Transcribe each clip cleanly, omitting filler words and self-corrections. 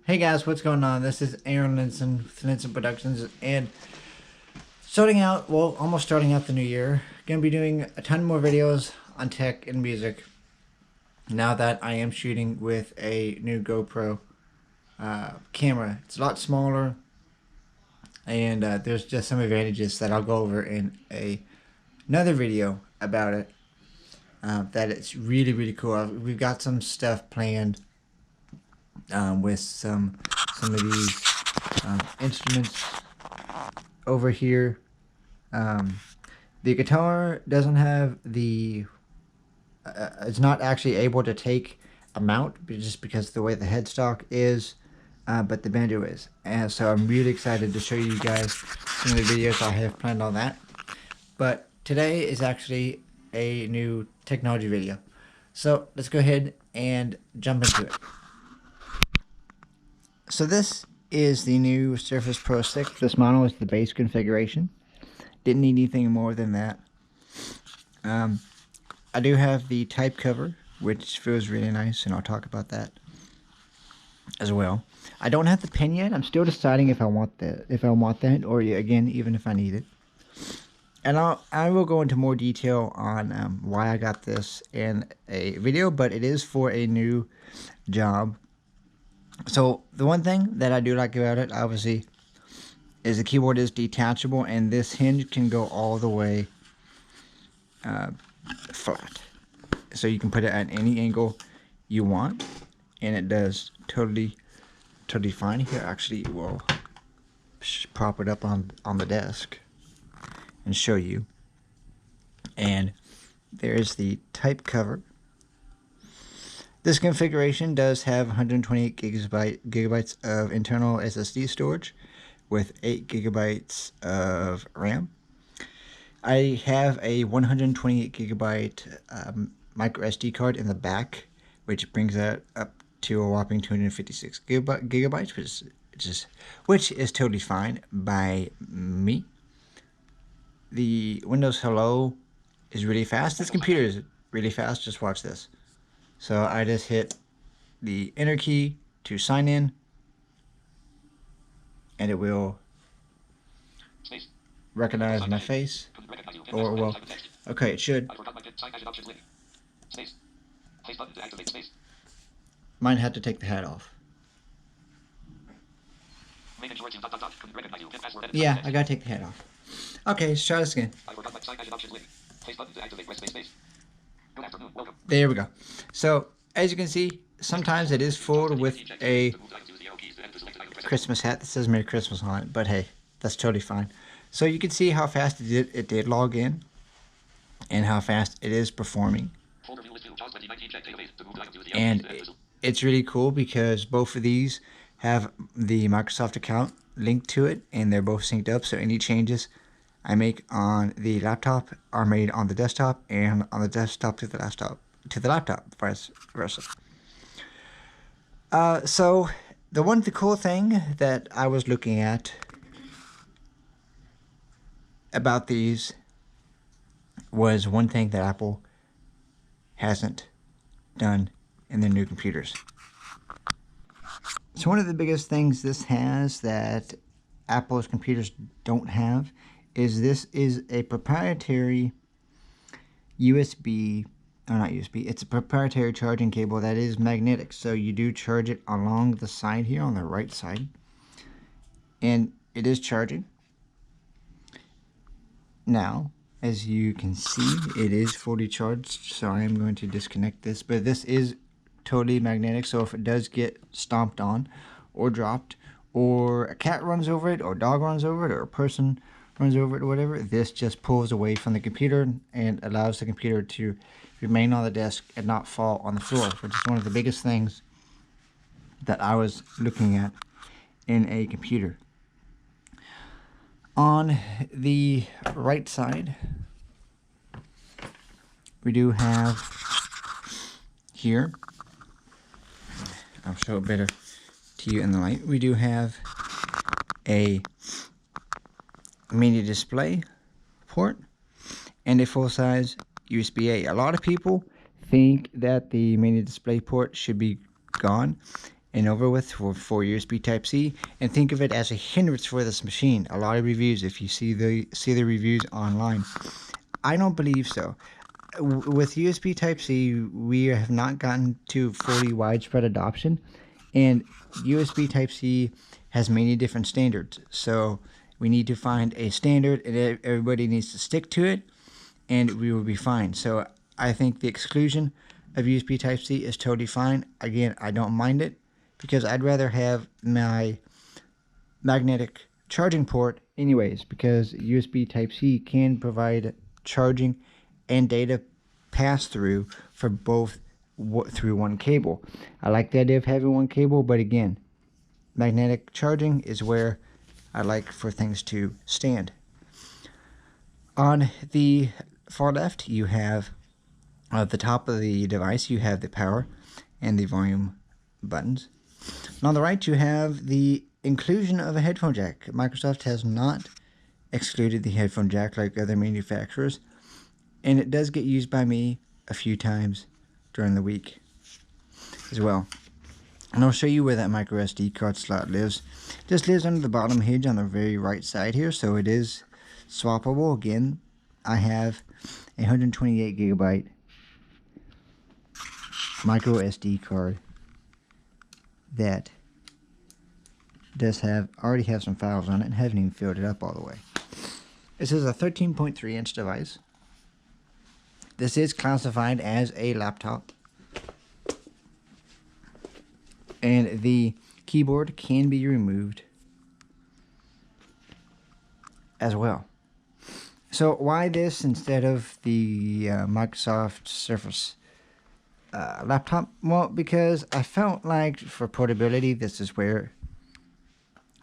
Hey guys, what's going on? This is Aaron Linson with Linson Productions, and almost starting out the new year. Gonna be doing a ton more videos on tech and music. Now that I am shooting with a new GoPro camera, it's a lot smaller, and there's just some advantages that I'll go over in another video about it. That it's really cool. We've got some stuff planned with some of these instruments over here. The guitar doesn't have the it's not actually able to take a mount just because of the way the headstock is, but the banjo is, and so I'm really excited to show you guys some of the videos I have planned on that. But today is actually a new technology video, so let's go ahead and jump into it. So this is the new Surface Pro 6. This model is the base configuration. Didn't need anything more than that. I do have the type cover, which feels really nice, and I'll talk about that as well. I don't have the pin yet. I'm still deciding if I want that, or again, even if I need it. And I will go into more detail on why I got this in a video, but it is for a new job. So the one thing that I do like about it, obviously, is the keyboard is detachable, and this hinge can go all the way flat. So you can put it at any angle you want, and it does totally fine. Here, actually, we'll prop it up on the desk and show you. And there's the type cover. This configuration does have 128 gigabytes of internal SSD storage with 8 gigabytes of RAM. I have a 128 gigabyte micro SD card in the back, which brings that up to a whopping 256 gigabytes, which is totally fine by me. The Windows Hello is really fast. This computer is really fast. Just watch this. So I just hit the enter key to sign in, and it will recognize my face, or well, okay, it should. Mine had to take the hat off. Yeah, I gotta take the hat off. Okay, let's try this again. There we go. So, as you can see, sometimes it is full with a Christmas hat that says Merry Christmas on it, but hey, that's totally fine. So you can see how fast it did log in, and how fast it is performing. And it's really cool because both of these have the Microsoft account linked to it, and they're both synced up, so any changes I make on the laptop are made on the desktop, and on the desktop to the laptop, vice versa. So the cool thing that I was looking at about these was one thing that Apple hasn't done in their new computers. So one of the biggest things this has that Apple's computers don't have is this is a proprietary USB, or not USB, it's a proprietary charging cable that is magnetic. So you do charge it along the side here on the right side, and it is charging. Now, as you can see, it is fully charged, so I am going to disconnect this, but this is totally magnetic, so if it does get stomped on or dropped, or a cat runs over it, or a dog runs over it, or a person runs over it, or whatever, this just pulls away from the computer and allows the computer to remain on the desk and not fall on the floor, which is one of the biggest things that I was looking at in a computer. On the right side, we do have here, I'll show it better to you in the light, we do have a mini display port and a full-size USB-A. A lot of people think that the mini display port should be gone, and over with for USB Type-C, and think of it as a hindrance for this machine. A lot of reviews, if you see the reviews online, I don't believe so. With USB Type-C, we have not gotten to fully widespread adoption, and USB Type-C has many different standards. So we need to find a standard, and everybody needs to stick to it, and we will be fine. So I think the exclusion of USB Type-C is totally fine. Again, I don't mind it, because I'd rather have my magnetic charging port anyways, because USB Type-C can provide charging and data pass through for both through one cable. I like the idea of having one cable, but again, magnetic charging is where I like for things to stand. On the far left, you have at the top of the device, you have the power and the volume buttons. And on the right, you have the inclusion of a headphone jack. Microsoft has not excluded the headphone jack like other manufacturers, and it does get used by me a few times during the week as well. And I'll show you where that micro SD card slot lives. It just lives under the bottom hinge on the very right side here, so it is swappable. Again, I have a 128 gigabyte micro SD card that does already have some files on it and haven't even filled it up all the way. This is a 13.3 inch device. This is classified as a laptop, and the keyboard can be removed as well. So why this instead of the Microsoft Surface laptop? Well, because I felt like for portability, this is where it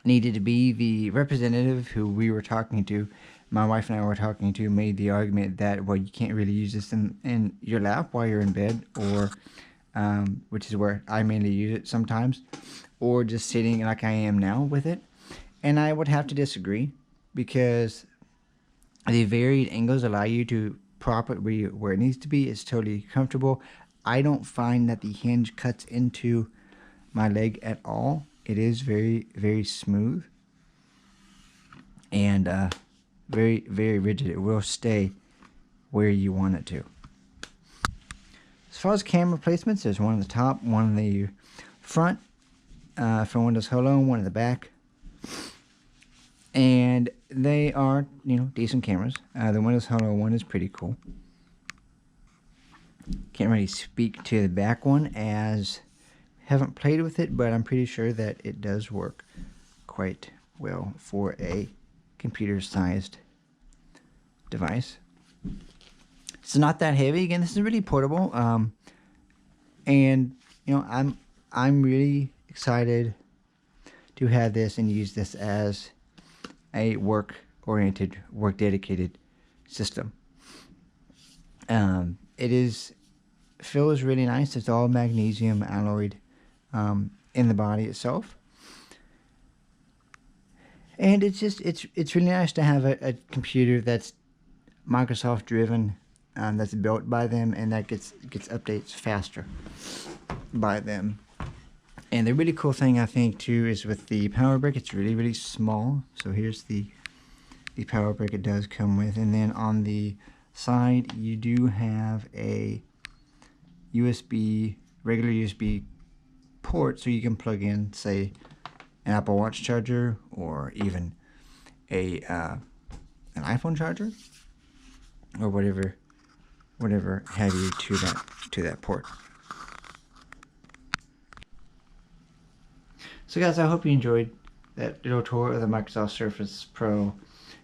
needed to be. The representative who we were talking to, my wife and I were talking to, made the argument that, well, you can't really use this in your lap while you're in bed, or which is where I mainly use it sometimes, or just sitting like I am now with it. And I would have to disagree, because the varied angles allow you to prop it where it needs to be. It's totally comfortable. I don't find that the hinge cuts into my leg at all. It is very, very smooth and very, very rigid. It will stay where you want it to. As far as camera placements, there's one at the top, one in the front for Windows Hello, one in the back. And they are, decent cameras. The Windows Hello one is pretty cool. Can't really speak to the back one, as haven't played with it, but I'm pretty sure that it does work quite well for a computer-sized device. It's not that heavy. Again, this is really portable, and I'm really excited to have this and use this as a work-oriented, work-dedicated system. It feels really nice. It's all magnesium alloyed in the body itself, and it's really nice to have a computer that's Microsoft driven, that's built by them, and that gets updates faster by them. And the really cool thing, I think, too, is with the power brick. It's really, really small. So here's the power brick it does come with. And then on the side, you do have a regular USB port, so you can plug in, say, an Apple Watch charger, or even an iPhone charger, or whatever have you to that port. So guys, I hope you enjoyed that little tour of the Microsoft Surface Pro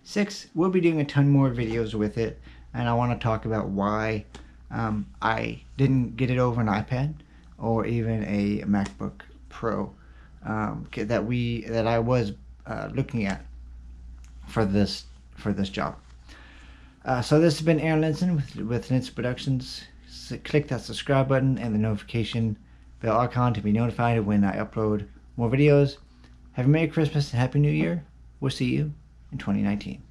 6. We'll be doing a ton more videos with it, and I want to talk about why I didn't get it over an iPad or even a MacBook Pro that I was looking at for this job. So this has been Aaron Linson with Linson Productions. So click that subscribe button and the notification bell icon to be notified when I upload more videos. Have a Merry Christmas and Happy New Year. We'll see you in 2019.